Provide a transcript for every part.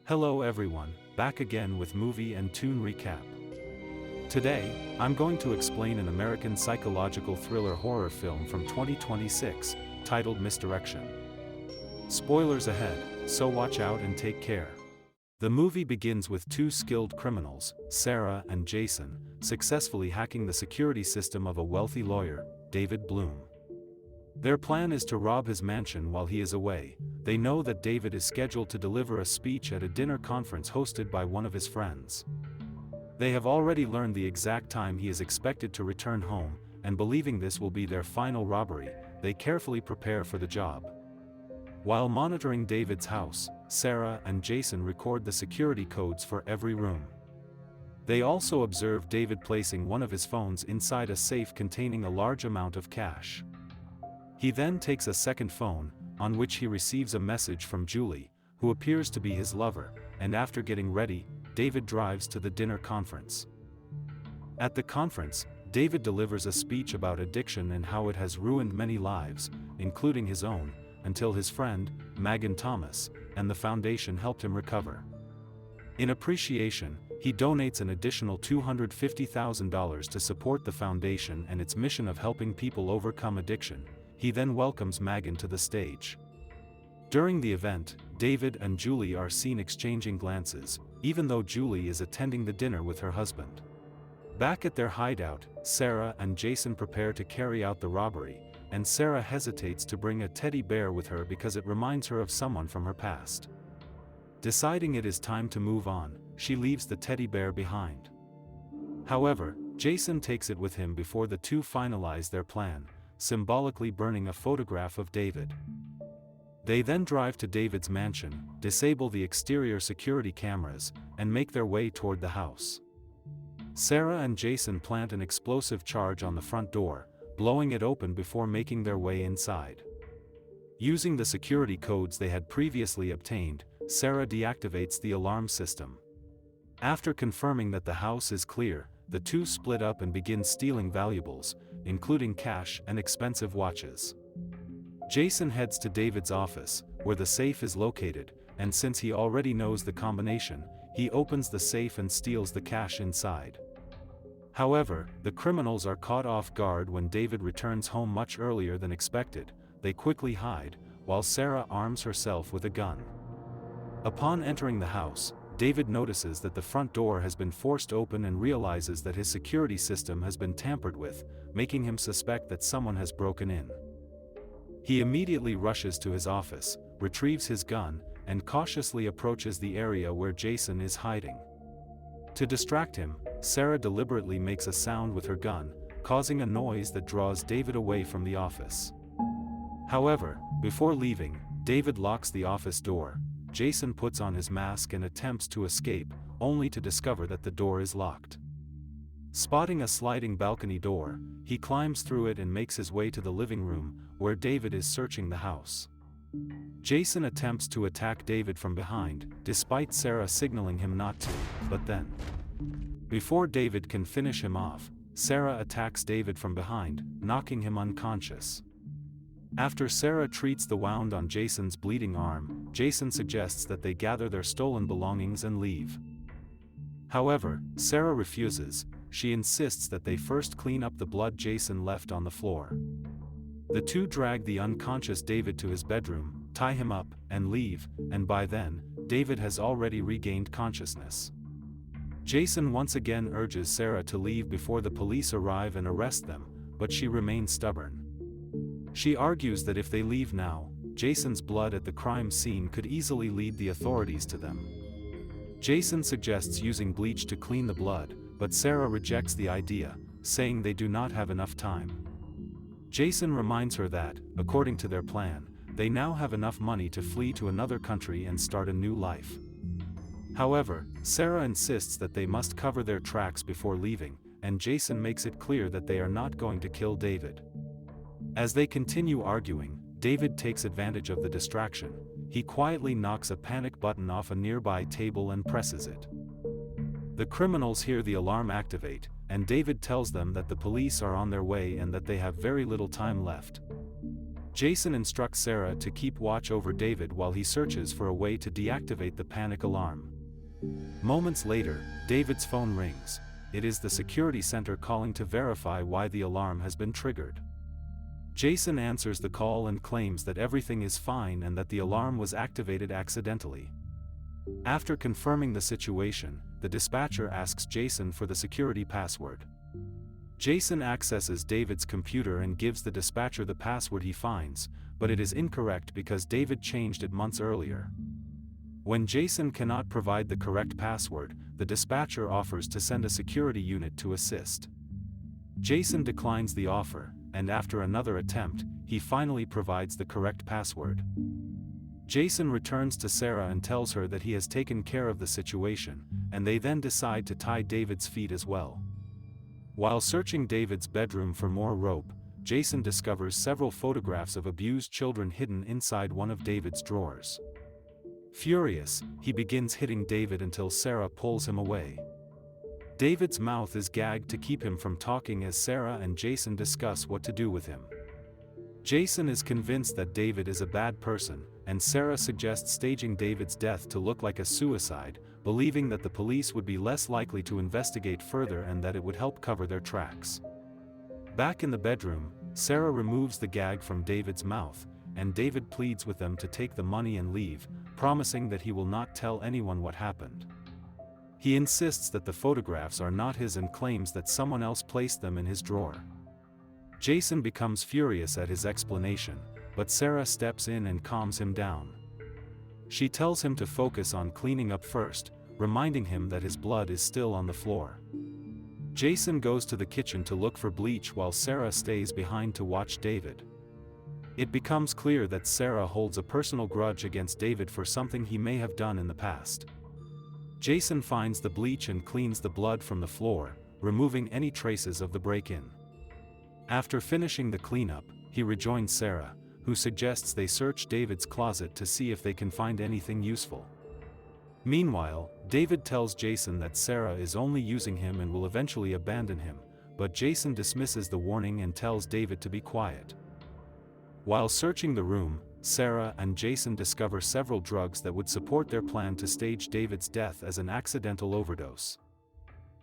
Hello everyone, back again with movie and tune recap. Today, I'm going to explain an American psychological thriller horror film from 2026, titled Misdirection. Spoilers ahead, so watch out and take care. The movie begins with two skilled criminals, Sarah and Jason, successfully hacking the security system of a wealthy lawyer, David Bloom. Their plan is to rob his mansion while he is away. They know that David is scheduled to deliver a speech at a dinner conference hosted by one of his friends. They have already learned the exact time he is expected to return home, and believing this will be their final robbery, they carefully prepare for the job. While monitoring David's house, Sarah and Jason record the security codes for every room. They also observe David placing one of his phones inside a safe containing a large amount of cash. He then takes a second phone, on which he receives a message from Julie, who appears to be his lover, and after getting ready, David drives to the dinner conference. At the conference, David delivers a speech about addiction and how it has ruined many lives, including his own, until his friend, Megan Thomas, and the foundation helped him recover. In appreciation, he donates an additional $250,000 to support the foundation and its mission of helping people overcome addiction. He then welcomes Megan to the stage. During the event, David and Julie are seen exchanging glances, even though Julie is attending the dinner with her husband. Back at their hideout, Sarah and Jason prepare to carry out the robbery, and Sarah hesitates to bring a teddy bear with her because it reminds her of someone from her past. Deciding it is time to move on, she leaves the teddy bear behind. However, Jason takes it with him before the two finalize their plan, symbolically burning a photograph of David. They then drive to David's mansion, disable the exterior security cameras, and make their way toward the house. Sarah and Jason plant an explosive charge on the front door, blowing it open before making their way inside. Using the security codes they had previously obtained, Sarah deactivates the alarm system. After confirming that the house is clear, the two split up and begin stealing valuables, including cash and expensive watches. Jason heads to David's office, where the safe is located, and since he already knows the combination, he opens the safe and steals the cash inside. However, the criminals are caught off guard when David returns home much earlier than expected. They quickly hide, while Sarah arms herself with a gun. Upon entering the house, David notices that the front door has been forced open and realizes that his security system has been tampered with, making him suspect that someone has broken in. He immediately rushes to his office, retrieves his gun, and cautiously approaches the area where Jason is hiding. To distract him, Sarah deliberately makes a sound with her gun, causing a noise that draws David away from the office. However, before leaving, David locks the office door. Jason puts on his mask and attempts to escape, only to discover that the door is locked. Spotting a sliding balcony door, he climbs through it and makes his way to the living room, where David is searching the house. Jason attempts to attack David from behind, despite Sarah signaling him not to, but then, before David can finish him off, Sarah attacks David from behind, knocking him unconscious. After Sarah treats the wound on Jason's bleeding arm, Jason suggests that they gather their stolen belongings and leave. However, Sarah refuses. She insists that they first clean up the blood Jason left on the floor. The two drag the unconscious David to his bedroom, tie him up, and leave, and by then, David has already regained consciousness. Jason once again urges Sarah to leave before the police arrive and arrest them, but she remains stubborn. She argues that if they leave now, Jason's blood at the crime scene could easily lead the authorities to them. Jason suggests using bleach to clean the blood, but Sarah rejects the idea, saying they do not have enough time. Jason reminds her that, according to their plan, they now have enough money to flee to another country and start a new life. However, Sarah insists that they must cover their tracks before leaving, and Jason makes it clear that they are not going to kill David. As they continue arguing, David takes advantage of the distraction. He quietly knocks a panic button off a nearby table and presses it. The criminals hear the alarm activate, and David tells them that the police are on their way and that they have very little time left. Jason instructs Sarah to keep watch over David while he searches for a way to deactivate the panic alarm. Moments later, David's phone rings. It is the security center calling to verify why the alarm has been triggered. Jason answers the call and claims that everything is fine and that the alarm was activated accidentally. After confirming the situation, the dispatcher asks Jason for the security password. Jason accesses David's computer and gives the dispatcher the password he finds, but it is incorrect because David changed it months earlier. When Jason cannot provide the correct password, the dispatcher offers to send a security unit to assist. Jason declines the offer, and after another attempt, he finally provides the correct password. Jason returns to Sarah and tells her that he has taken care of the situation, and they then decide to tie David's feet as well. While searching David's bedroom for more rope, Jason discovers several photographs of abused children hidden inside one of David's drawers. Furious, he begins hitting David until Sarah pulls him away. David's mouth is gagged to keep him from talking as Sarah and Jason discuss what to do with him. Jason is convinced that David is a bad person, and Sarah suggests staging David's death to look like a suicide, believing that the police would be less likely to investigate further and that it would help cover their tracks. Back in the bedroom, Sarah removes the gag from David's mouth, and David pleads with them to take the money and leave, promising that he will not tell anyone what happened. He insists that the photographs are not his and claims that someone else placed them in his drawer. Jason becomes furious at his explanation, but Sarah steps in and calms him down. She tells him to focus on cleaning up first, reminding him that his blood is still on the floor. Jason goes to the kitchen to look for bleach while Sarah stays behind to watch David. It becomes clear that Sarah holds a personal grudge against David for something he may have done in the past. Jason finds the bleach and cleans the blood from the floor, removing any traces of the break-in. After finishing the cleanup, he rejoins Sarah, who suggests they search David's closet to see if they can find anything useful. Meanwhile, David tells Jason that Sarah is only using him and will eventually abandon him, but Jason dismisses the warning and tells David to be quiet. While searching the room, Sarah and Jason discover several drugs that would support their plan to stage David's death as an accidental overdose.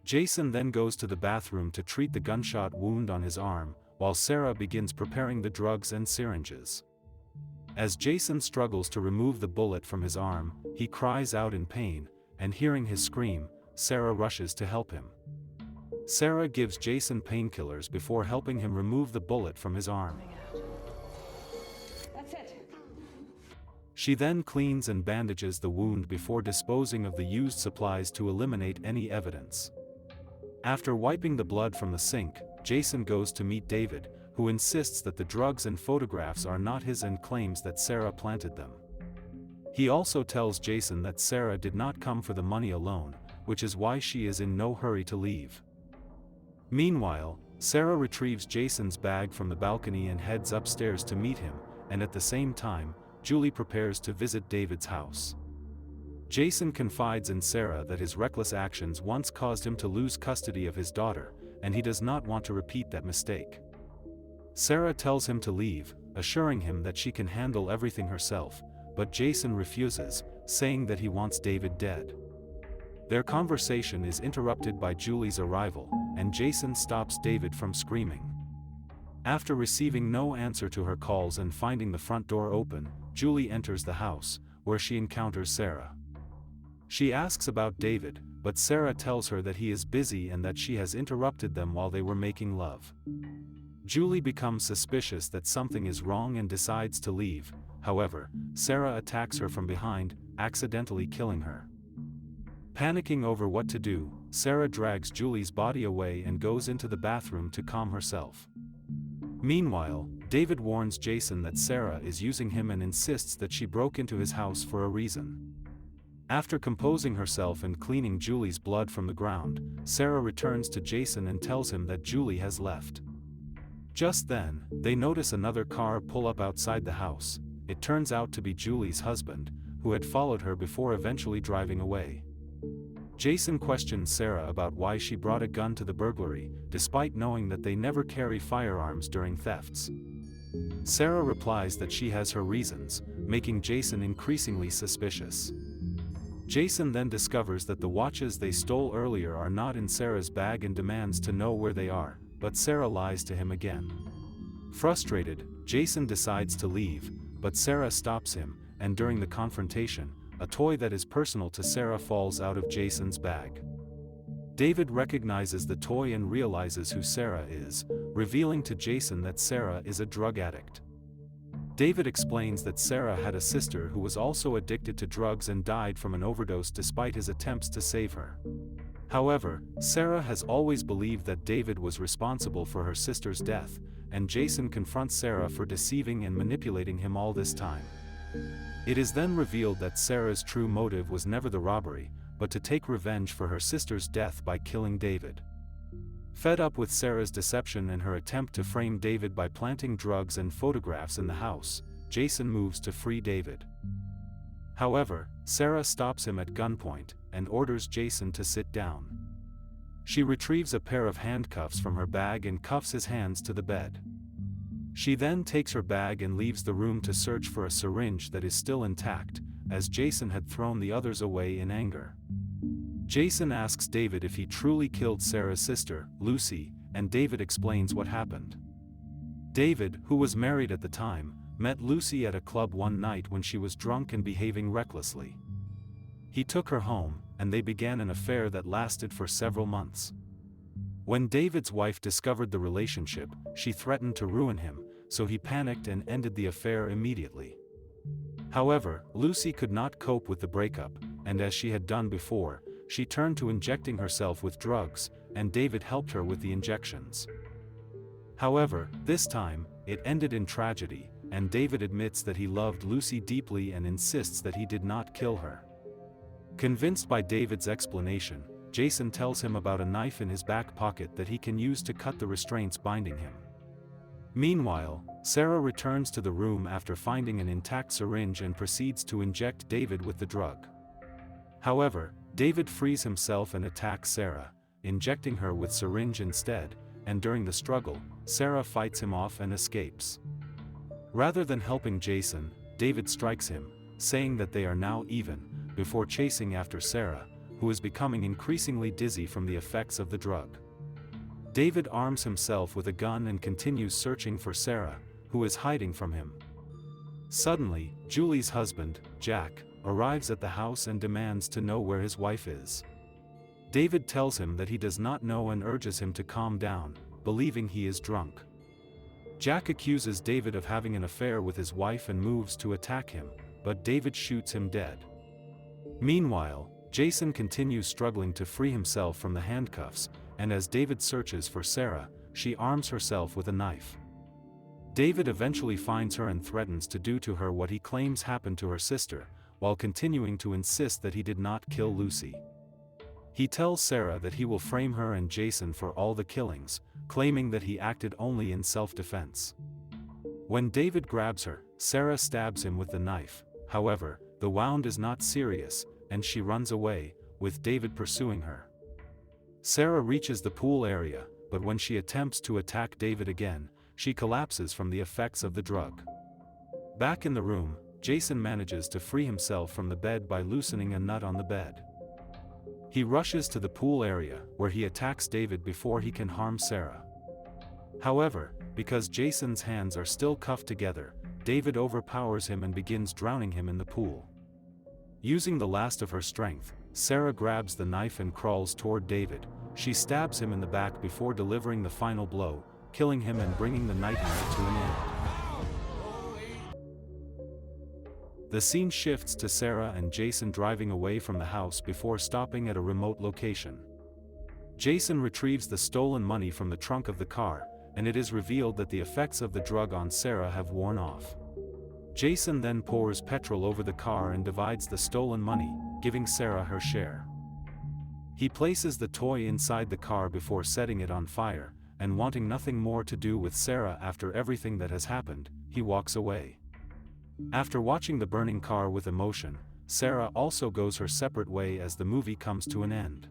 Jason then goes to the bathroom to treat the gunshot wound on his arm, while Sarah begins preparing the drugs and syringes. As Jason struggles to remove the bullet from his arm, he cries out in pain, and hearing his scream, Sarah rushes to help him. Sarah gives Jason painkillers before helping him remove the bullet from his arm. That's it. She then cleans and bandages the wound before disposing of the used supplies to eliminate any evidence. After wiping the blood from the sink, Jason goes to meet David, who insists that the drugs and photographs are not his and claims that Sarah planted them. He also tells Jason that Sarah did not come for the money alone, which is why she is in no hurry to leave. Meanwhile, Sarah retrieves Jason's bag from the balcony and heads upstairs to meet him, and at the same time, Julie prepares to visit David's house. Jason confides in Sarah that his reckless actions once caused him to lose custody of his daughter, and he does not want to repeat that mistake. Sarah tells him to leave, assuring him that she can handle everything herself, but Jason refuses, saying that he wants David dead. Their conversation is interrupted by Julie's arrival, and Jason stops David from screaming. After receiving no answer to her calls and finding the front door open, Julie enters the house, where she encounters Sarah. She asks about David, but Sarah tells her that he is busy and that she has interrupted them while they were making love. Julie becomes suspicious that something is wrong and decides to leave. However, Sarah attacks her from behind, accidentally killing her. Panicking over what to do, Sarah drags Julie's body away and goes into the bathroom to calm herself. Meanwhile, David warns Jason that Sarah is using him and insists that she broke into his house for a reason. After composing herself and cleaning Julie's blood from the ground, Sarah returns to Jason and tells him that Julie has left. Just then, they notice another car pull up outside the house. It turns out to be Julie's husband, who had followed her before eventually driving away. Jason questions Sarah about why she brought a gun to the burglary, despite knowing that they never carry firearms during thefts. Sarah replies that she has her reasons, making Jason increasingly suspicious. Jason then discovers that the watches they stole earlier are not in Sarah's bag and demands to know where they are, but Sarah lies to him again. Frustrated, Jason decides to leave, but Sarah stops him, and during the confrontation, a toy that is personal to Sarah falls out of Jason's bag. David recognizes the toy and realizes who Sarah is, revealing to Jason that Sarah is a drug addict. David explains that Sarah had a sister who was also addicted to drugs and died from an overdose despite his attempts to save her. However, Sarah has always believed that David was responsible for her sister's death, and Jason confronts Sarah for deceiving and manipulating him all this time. It is then revealed that Sarah's true motive was never the robbery, but to take revenge for her sister's death by killing David. Fed up with Sarah's deception and her attempt to frame David by planting drugs and photographs in the house, Jason moves to free David. However, Sarah stops him at gunpoint and orders Jason to sit down. She retrieves a pair of handcuffs from her bag and cuffs his hands to the bed. She then takes her bag and leaves the room to search for a syringe that is still intact, as Jason had thrown the others away in anger. Jason asks David if he truly killed Sarah's sister, Lucy, and David explains what happened. David, who was married at the time, met Lucy at a club one night when she was drunk and behaving recklessly. He took her home, and they began an affair that lasted for several months. When David's wife discovered the relationship, she threatened to ruin him, so he panicked and ended the affair immediately. However, Lucy could not cope with the breakup, and as she had done before, she turned to injecting herself with drugs, and David helped her with the injections. However, this time, it ended in tragedy, and David admits that he loved Lucy deeply and insists that he did not kill her. Convinced by David's explanation, Jason tells him about a knife in his back pocket that he can use to cut the restraints binding him. Meanwhile, Sarah returns to the room after finding an intact syringe and proceeds to inject David with the drug. However, David frees himself and attacks Sarah, injecting her with syringe instead, and during the struggle, Sarah fights him off and escapes. Rather than helping Jason, David strikes him, saying that they are now even, before chasing after Sarah, who is becoming increasingly dizzy from the effects of the drug. David arms himself with a gun and continues searching for Sarah, who is hiding from him. Suddenly, Julie's husband, Jack, arrives at the house and demands to know where his wife is. David tells him that he does not know and urges him to calm down, believing he is drunk. Jack accuses David of having an affair with his wife and moves to attack him, but David shoots him dead. Meanwhile, Jason continues struggling to free himself from the handcuffs, and as David searches for Sarah, she arms herself with a knife. David eventually finds her and threatens to do to her what he claims happened to her sister, while continuing to insist that he did not kill Lucy. He tells Sarah that he will frame her and Jason for all the killings, claiming that he acted only in self-defense. When David grabs her, Sarah stabs him with the knife. However, the wound is not serious, and she runs away, with David pursuing her. Sarah reaches the pool area, but when she attempts to attack David again, she collapses from the effects of the drug. Back in the room, Jason manages to free himself from the bed by loosening a nut on the bed. He rushes to the pool area, where he attacks David before he can harm Sarah. However, because Jason's hands are still cuffed together, David overpowers him and begins drowning him in the pool. Using the last of her strength, Sarah grabs the knife and crawls toward David. She stabs him in the back before delivering the final blow, killing him and bringing the nightmare to an end. The scene shifts to Sarah and Jason driving away from the house before stopping at a remote location. Jason retrieves the stolen money from the trunk of the car, and it is revealed that the effects of the drug on Sarah have worn off. Jason then pours petrol over the car and divides the stolen money, giving Sarah her share. He places the toy inside the car before setting it on fire, and wanting nothing more to do with Sarah after everything that has happened, he walks away. After watching the burning car with emotion, Sarah also goes her separate way as the movie comes to an end.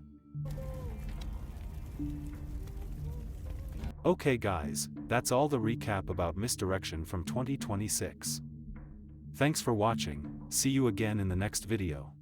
Okay guys, that's all the recap about Misdirection from 2026. Thanks for watching, see you again in the next video.